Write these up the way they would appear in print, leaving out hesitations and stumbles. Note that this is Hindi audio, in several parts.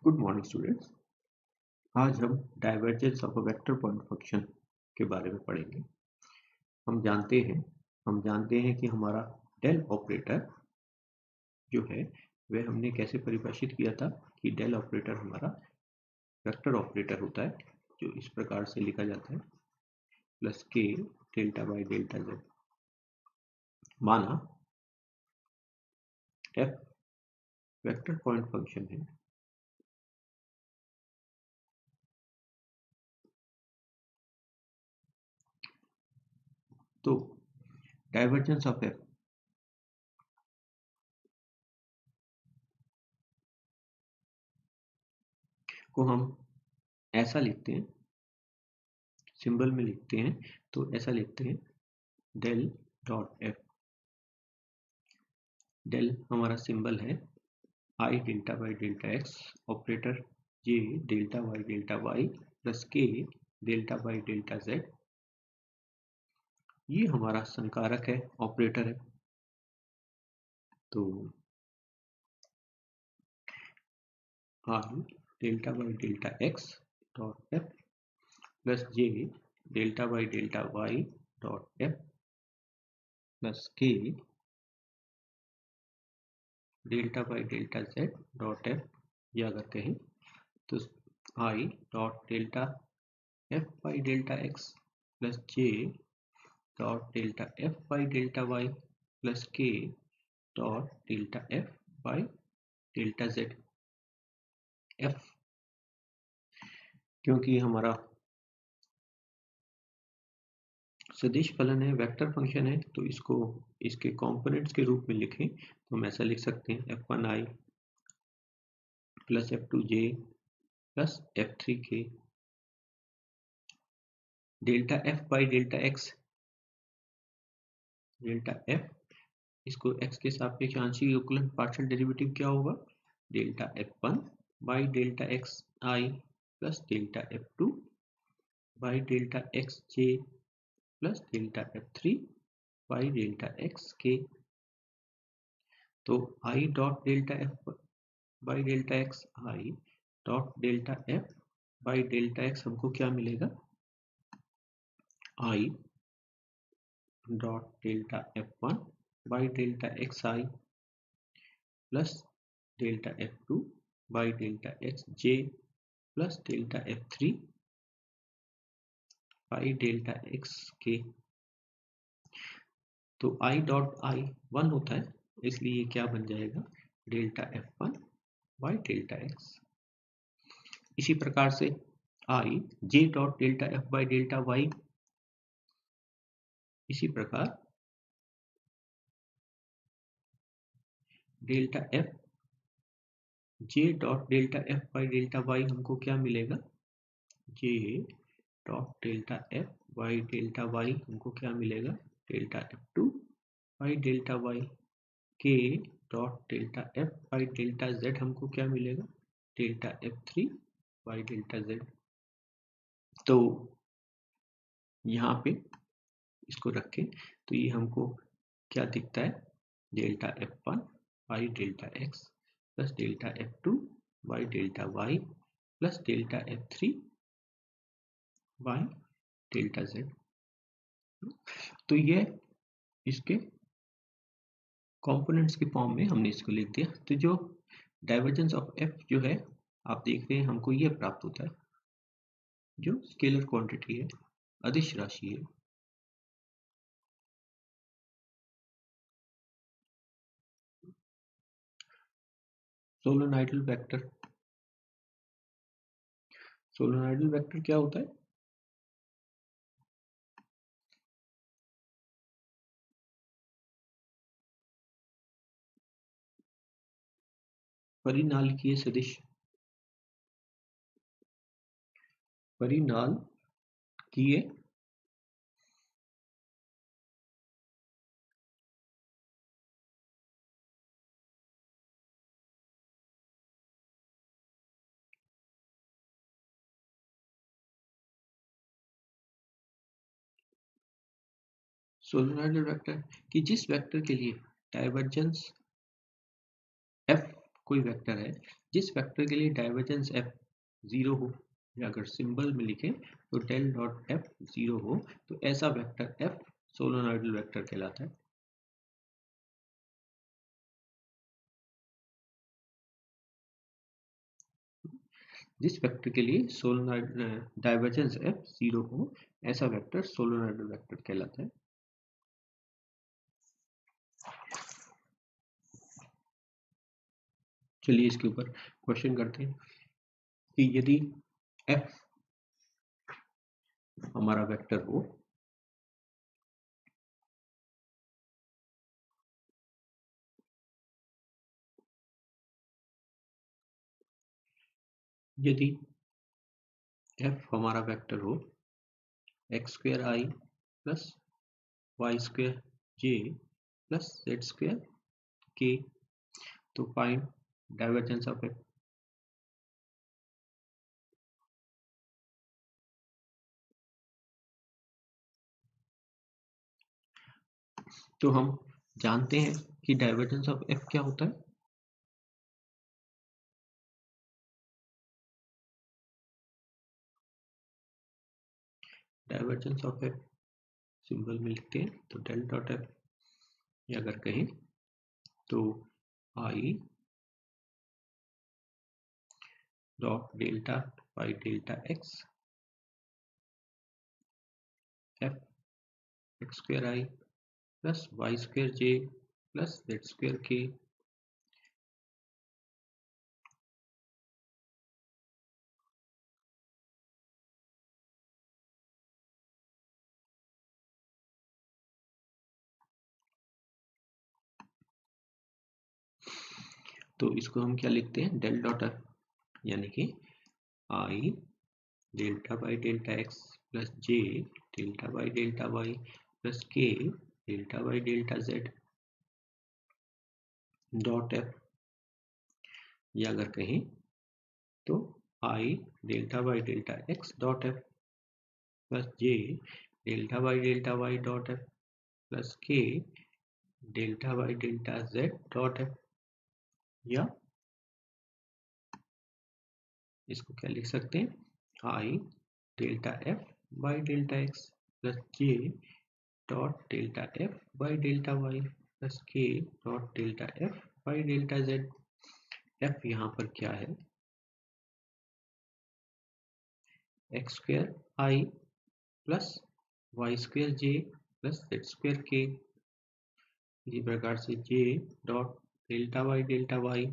Good morning students. आज हम divergence of a vector point function के बारे में पढ़ेंगे। हम जानते हैं कि हमारा डेल ऑपरेटर जो है वह हमने कैसे परिभाषित किया था कि डेल ऑपरेटर हमारा वेक्टर ऑपरेटर होता है, जो इस प्रकार से लिखा जाता है plus k delta by delta Z. माना एफ वेक्टर पॉइंट फंक्शन है तो डाइवर्जेंस ऑफ एफ को हम ऐसा लिखते हैं, सिंबल में लिखते हैं तो ऐसा लिखते हैं डेल डॉट एफ। डेल हमारा सिंबल है i delta by delta x, operator j delta by delta y plus k delta by delta z. ये हमारा संकारक है, ऑपरेटर है। तो i delta by delta x dot f plus j delta by delta y dot f plus k delta by delta z dot f. या अगर कहें तो i dot delta f by delta x plus j dot delta f by delta y plus k dot delta f by delta z. F क्योंकि हमारा सदिश फलन है, वेक्टर फंक्शन है, तो इसको इसके कंपोनेंट्स के रूप में लिखें तो हम ऐसा लिख सकते हैं f1i plus f2j plus f3k delta f by delta x. Delta f इसको x के सापेक्ष आंशिक अवकलन पार्शियल डेरिवेटिव क्या होगा? Delta f1 by delta x i plus delta f2 by delta x j plus delta f3 by delta x के। तो i dot delta f by delta x, I dot delta f by delta x हमको क्या मिलेगा? आई dot delta f1 by delta x i plus delta f2 by delta x j plus delta f3 by delta x के। तो आई डॉट आई 1 होता है, इसलिए क्या बन जाएगा? Delta f1 by delta x. इसी प्रकार से i j dot delta f by delta y, इसी प्रकार delta f j dot delta f by delta y हमको क्या मिलेगा? J dot delta f by delta y हमको क्या मिलेगा? Delta f2 by delta y. K dot delta f by delta z हमको क्या मिलेगा? Delta f3 by delta z. तो यहाँ पे इसको रखें तो ये हमको क्या दिखता है? Delta f1 by delta x plus delta f2 by delta y plus delta f3 by delta z. तो ये इसके कंपोनेंट्स के फॉर्म में हमने इसको लिख दिया। तो जो डाइवर्जेंस ऑफ एफ जो है आप देख रहे हैं, हमको ये प्राप्त होता है जो स्केलर क्वांटिटी है, अदिश राशि है। सोलेनोइडल वेक्टर, सोलेनोइडल वेक्टर क्या होता है? परिनालकीय सदिश, परिनालकीय सोलेनोइडल वेक्टर कि जिस वेक्टर के लिए डाइवर्जेंस एफ कोई वेक्टर है जिस वेक्टर के लिए डाइवर्जेंस एफ 0 हो, या अगर सिंबल में लिखें तो डेल डॉट एफ 0 हो, तो ऐसा वेक्टर एफ सोलेनॉइडल वेक्टर कहलाता है। जिस वेक्टर के लिए सोलेनॉइड डाइवर्जेंस एफ 0 हो, ऐसा वेक्टर सोलेनॉइडल वेक्टर कहलाता है। चलिए इसके ऊपर क्वेश्चन करते हैं कि यदि एफ हमारा वेक्टर हो, यदि एफ हमारा वेक्टर हो x square i plus y square j plus z square k, तो फाइंड डाइवर्जेंस ऑफ एफ। तो हम जानते हैं कि डाइवर्जेंस ऑफ एफ क्या होता है। डाइवर्जेंस ऑफ एफ सिंबल में लिखते हैं तो डेल डॉट एफ, या अगर कहें तो i dot delta by delta x f x square i plus y square j plus z square k. तो इसको हम क्या लिखते हैं, डेल डॉट एफ, यानी कि i delta by delta x plus j delta by delta y plus k delta by delta z dot f, या अगर कहें तो i delta by delta x dot f plus j delta by delta y dot f plus k delta by delta z dot f, या इसको क्या लिख सकते हैं, i delta f by delta x plus j dot delta f by delta y plus k dot delta f by delta z. F यहाँ पर क्या है, x square i plus y square j plus z square k. इसी प्रकार से j dot delta by delta y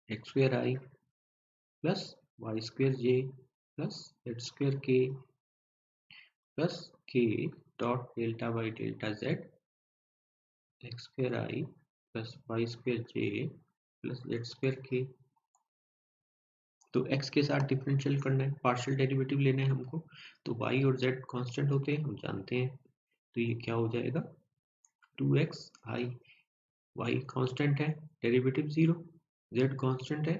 x square i plus y square j plus z square k plus k dot delta by delta z x square i plus y square j plus z square k. तो x के साथ डिफरेंशियल करना है, पार्शियल डेरिवेटिव लेना है हमको, तो y और z कांस्टेंट होते हैं, हम जानते हैं। तो ये क्या हो जाएगा, 2x i, y कांस्टेंट है, डेरिवेटिव 0, z कांस्टेंट है,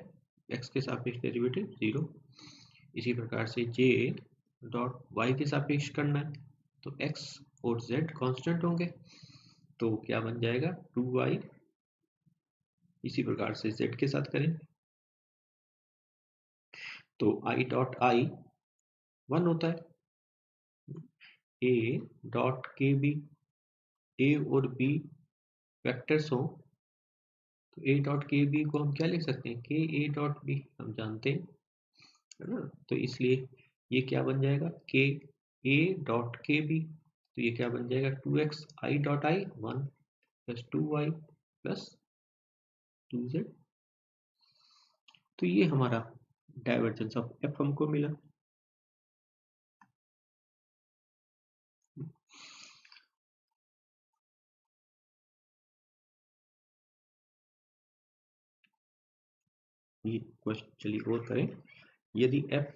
x के सापेक्ष डेरिवेटिव 0। इसी प्रकार से j डॉट y के सापेक्ष करना है, तो x और z कांस्टेंट होंगे, तो क्या बन जाएगा 2y। इसी प्रकार से z के साथ करें तो i डॉट i 1 होता है, a डॉट के बी, a और b वेक्टर्स हो, तो a डॉट के बी को हम क्या लिख सकते हैं, के ए डॉट बी, हम जानते हैं, है ना। तो इसलिए ये क्या बन जाएगा, के ए डॉट के बी, तो ये क्या बन जाएगा 2x i dot i 1 plus 2y plus 2z। तो ये हमारा डाइवर्जेंस ऑफ एफ हमको मिला। ये क्वेश्चन चलिए और करें, यदि f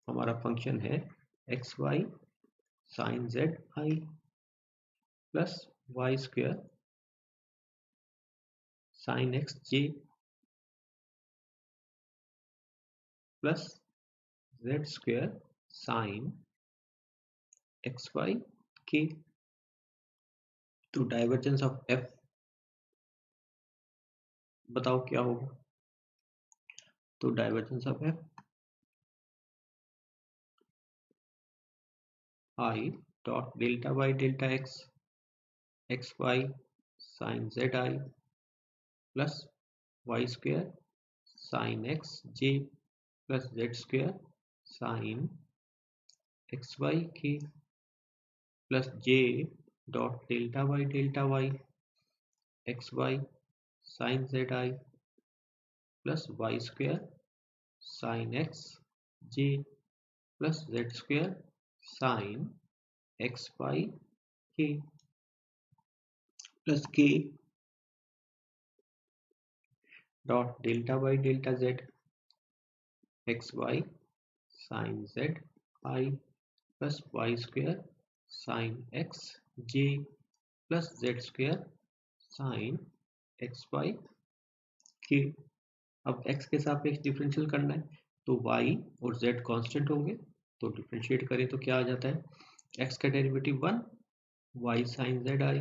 हमारा फंक्शन है x y sine z i plus y square sine x j plus z square sine x y k, तो डाइवर्जेंस ऑफ एफ बताओ क्या होगा। तो divergence of f i dot delta by delta x x y sine z i plus y square sine x j plus z square sine x y k plus j dot delta by delta y x y sine z i plus y square sine x j plus z square sine x y k plus k dot delta by delta z x y sine z i plus y square sine x j plus z square sine x y k. अब x के सापेक्ष डिफरेंशियल करना है तो y और z कांस्टेंट होंगे, तो डिफरेंशिएट करें तो क्या आ जाता है, x का derivative 1 y sine z i.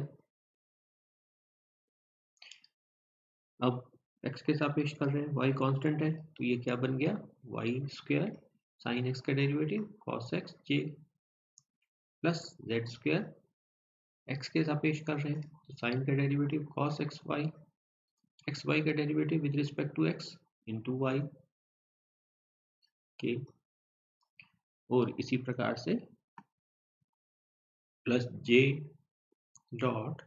अब x के सापेक्ष कर रहे हैं, y कांस्टेंट है तो ये क्या बन गया, y स्क्वायर साइन x का derivative cos x j plus z square. x के सापेक्ष कर रहे हैं तो साइन का डेरिवेटिव cos x y का डेरिवेटिव with respect to x into y k, और इसी प्रकार से प्लस j डॉट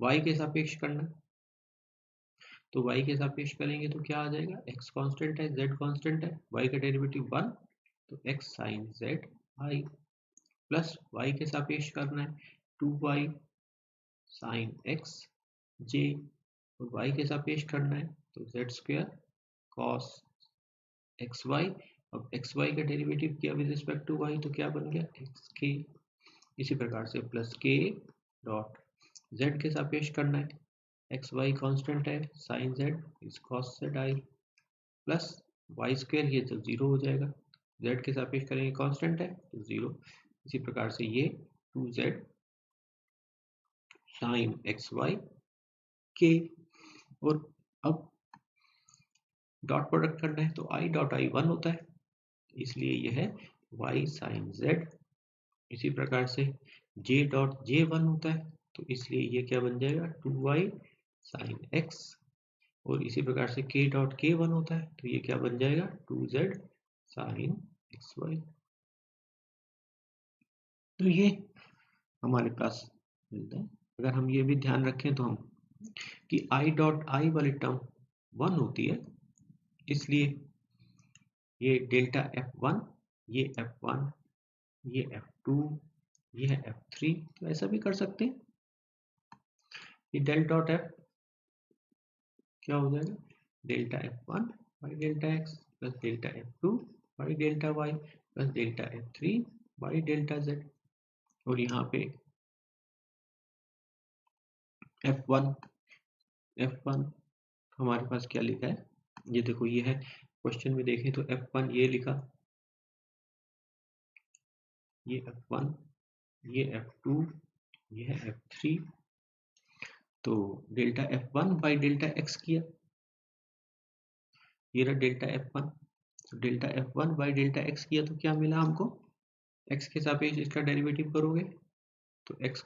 y के सापेक्ष करना, तो y के सापेक्ष करेंगे तो क्या आ जाएगा, x कांस्टेंट है z कांस्टेंट है, y का डेरिवेटिव 1 तो x साइन z i प्लस y के सापेक्ष करना है 2y साइन x j और y के सापेक्ष करना है तो z स्क्वायर cos xy। अब xy का डेरिवेटिव किया विद रिस्पेक्ट टू y तो क्या बन गया xk। इसी प्रकार से प्लस k डॉट z के सापेक्ष करना है, एक्स वाई कॉन्स्टेंट है sine z is cos z i plus y square, ये तो जीरो हो जाएगा, जेड के सापेक्ष करेंगे कांस्टेंट है तो जीरो। इसी प्रकार से ये 2z sign x y k, और अब डॉट प्रोडक्ट करना है तो i डॉट आई 1 होता है इसलिए यह है y साइन z। इसी प्रकार से j डॉट जे 1 होता है तो इसलिए ये क्या बन जाएगा 2y साइन x, और इसी प्रकार से k डॉट के 1 होता है तो ये क्या बन जाएगा 2z साइन एक्स वाई। तो ये हमारे पास मिलता है। अगर हम ये भी ध्यान रखें तो हम कि i डॉट आई वाली टर्म 1 होती है, इसलिए ये डेल्टा f1 ये f1 ये f2 ये है f3, तो ऐसा भी कर सकते हैं। ये डेल डॉट f क्या हो जाएगा, delta f1 by delta x plus delta f2 by delta y plus delta f3 by delta z। और यहाँ पे f1 हमारे पास क्या लिखा है, ये देखो ये है क्वेश्चन में देखें तो f1 ये लिखा, ये f1 ये f2 ये है f3, तो delta f1 by delta x किया, ये रहा डेल्टा f1, तो delta f1 by delta x किया तो क्या मिला हमको, x के सापेक्ष इसका डेरिवेटिव करोगे तो x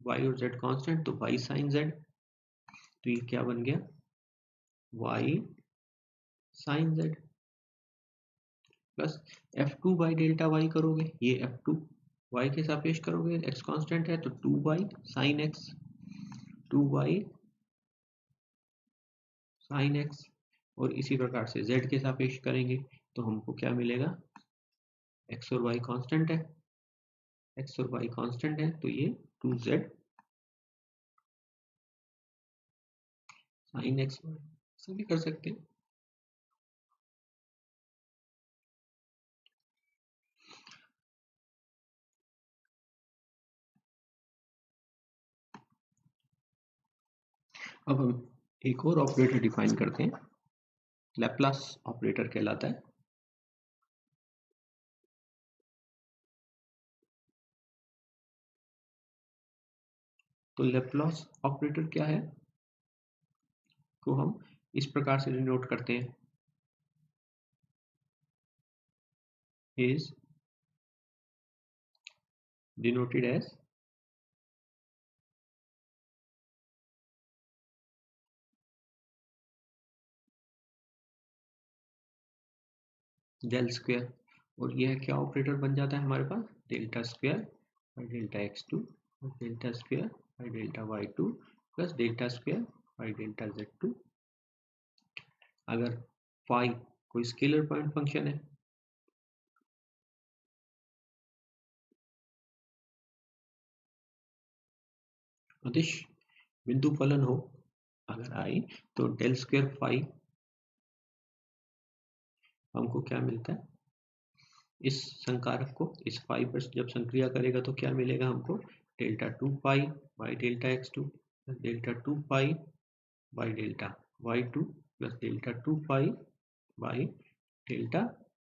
y और z कांस्टेंट तो y साइन z, तो ये क्या बन गया y sine z plus f2 by delta y करोगे, ये f2 y के सापेक्ष करोगे x कांस्टेंट है तो 2y sine x 2y sine x, और इसी प्रकार से z के सापेक्ष करेंगे तो हमको क्या मिलेगा, x और y कांस्टेंट है, x और y कांस्टेंट है तो ये 2z साइन एक्स वाई, ऐसा भी कर सकते हैं। अब हम एक और ऑपरेटर डिफाइन करते हैं, लैप्लास ऑपरेटर कहलाता है। तो लैप्लास ऑपरेटर क्या है, को हम इस प्रकार से डिनोट करते हैं, is denoted as del square, और यह क्या ऑपरेटर बन जाता है हमारे पास, delta square by delta x2 और delta square by delta y2 plus delta square by delta z2। अगर फाई कोई स्केलर पॉइंट फंक्शन है, अदिश बिंदु फलन हो अगर आई, तो डेल स्क्वायर फाई हमको क्या मिलता है, इस संकारक को इस फाई पर जब संक्रिया करेगा तो क्या मिलेगा हमको, delta 2 pi by delta x2 plus delta 2 pi by delta y2 plus delta 2 pi by delta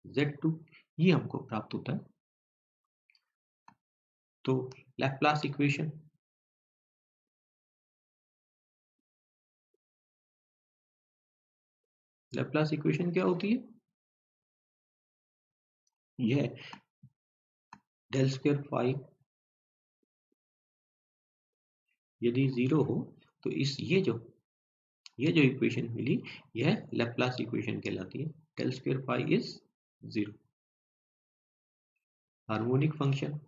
z2, ये हमको प्राप्त होता है। तो लैप्लास इक्वेशन, लैप्लास इक्वेशन क्या होती है, यह डेल स्क्वायर फाई यदि जीरो हो तो इस ये जो इक्वेशन मिली, यह लैप्लास इक्वेशन कहलाती है। Del square phi is zero. Harmonic function,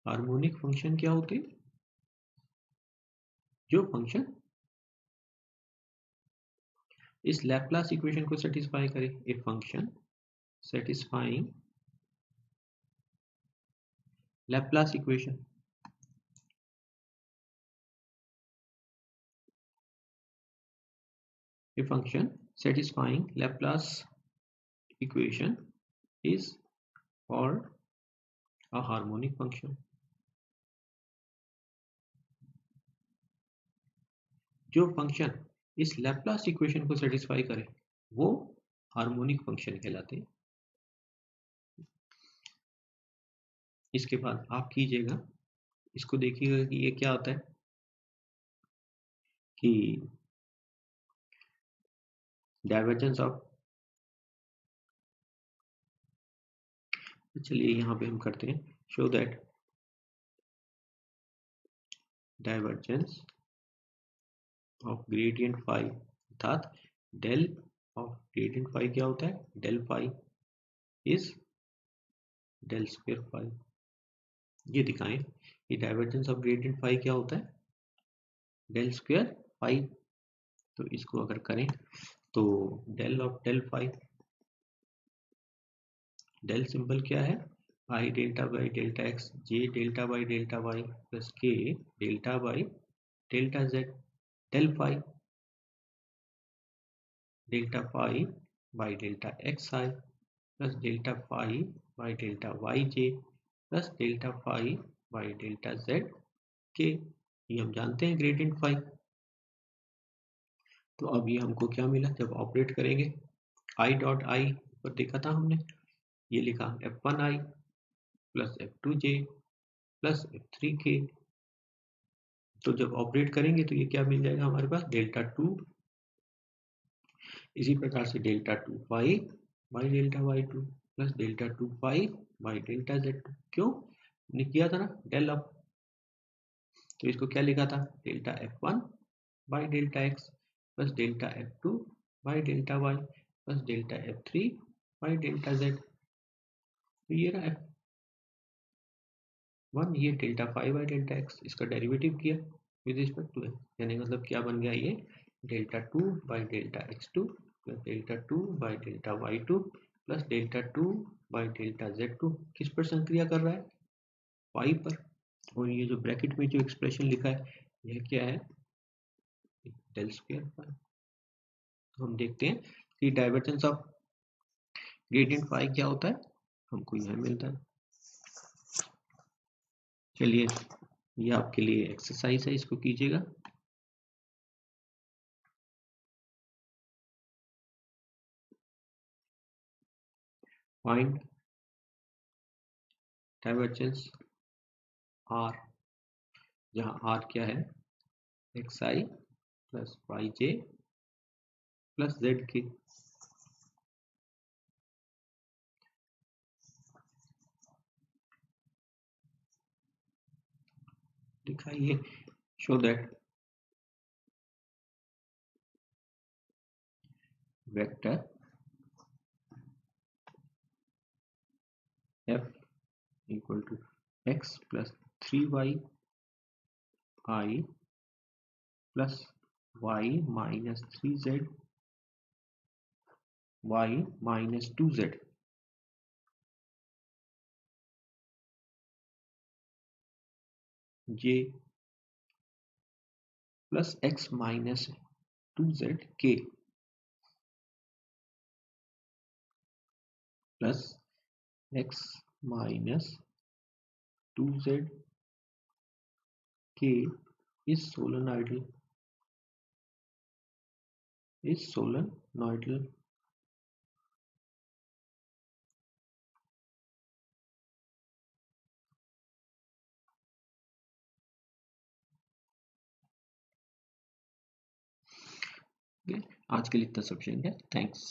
harmonic function क्या होते हैं, जो फंक्शन इस लैप्लास इक्वेशन को सेटिस्फाई करे, a function satisfying Laplace equation, a function satisfying Laplace equation is called a harmonic function। जो फंक्शन इस लैप्लास इक्वेशन को सेटिस्फाई करे वो हार्मोनिक फंक्शन कहलाते हैं। इसके बाद आप कीजिएगा, इसको देखिएगा कि ये क्या आता है कि डाइवर्जेंस ऑफ, चलिए यहाँ पे हम करते हैं, show that divergence of gradient phi, अर्थात डेल ऑफ ग्रेडियंट फाई क्या होता है, del phi is del square phi. ये दिखाएं कि डाइवर्जेंस ऑफ ग्रेडियंट फाई क्या होता है, डेल स्क्वायर फाई। तो इसको अगर करें तो del of del phi, del symbol क्या है, i delta by delta x j delta by delta y plus k delta by delta z, del phi delta phi by delta x i plus delta phi by delta y j plus delta phi by delta z k. ये हम जानते हैं ग्रेडियंट फाई। तो अब ये हमको क्या मिला, जब ऑपरेट करेंगे आई डॉट आई पर देखा था हमने, ये लिखा f1i plus f2j plus f3k। तो जब ऑपरेट करेंगे तो ये क्या मिल जाएगा हमारे पास, डेल्टा 2, इसी प्रकार से delta 2 pi by delta y2 plus delta 2 pi by delta z2। क्यों, हमने किया था ना डेल अप, तो इसको क्या लिखा था, delta f1 by delta x plus delta f2 by delta y plus delta f3 by delta z। तो ये रहा f1, ये delta phi by delta x, इसका डेरिवेटिव किया विद रिस्पेक्ट टू एक्स, यानी मतलब क्या बन गया, ये delta 2 by delta x2 plus delta 2 by delta y2 plus delta 2 by delta z2। किस पर संक्रिया कर रहा है, फाई पर। और ये जो ब्रैकेट में जो एक्सप्रेशन लिखा है यह क्या है, डेल स्क्वायर फाई। तो हम देखते हैं कि डाइवर्जेंस ऑफ ग्रेडियंट फाई क्या होता है, हमको यह मिलता है। चलिए ये आपके लिए एक्सरसाइज है, इसको कीजिएगा। फाइंड डाइवर्जेंस आर जहाँ आर क्या है, x i plus Y j plus Z के। दिखाइए, show that vector f equal to x plus 3y I plus y minus 3z y minus 2z j plus x minus 2z k plus x minus 2z k is solenoidal आज के लिए इतना सफिशिएंट है। थैंक्स।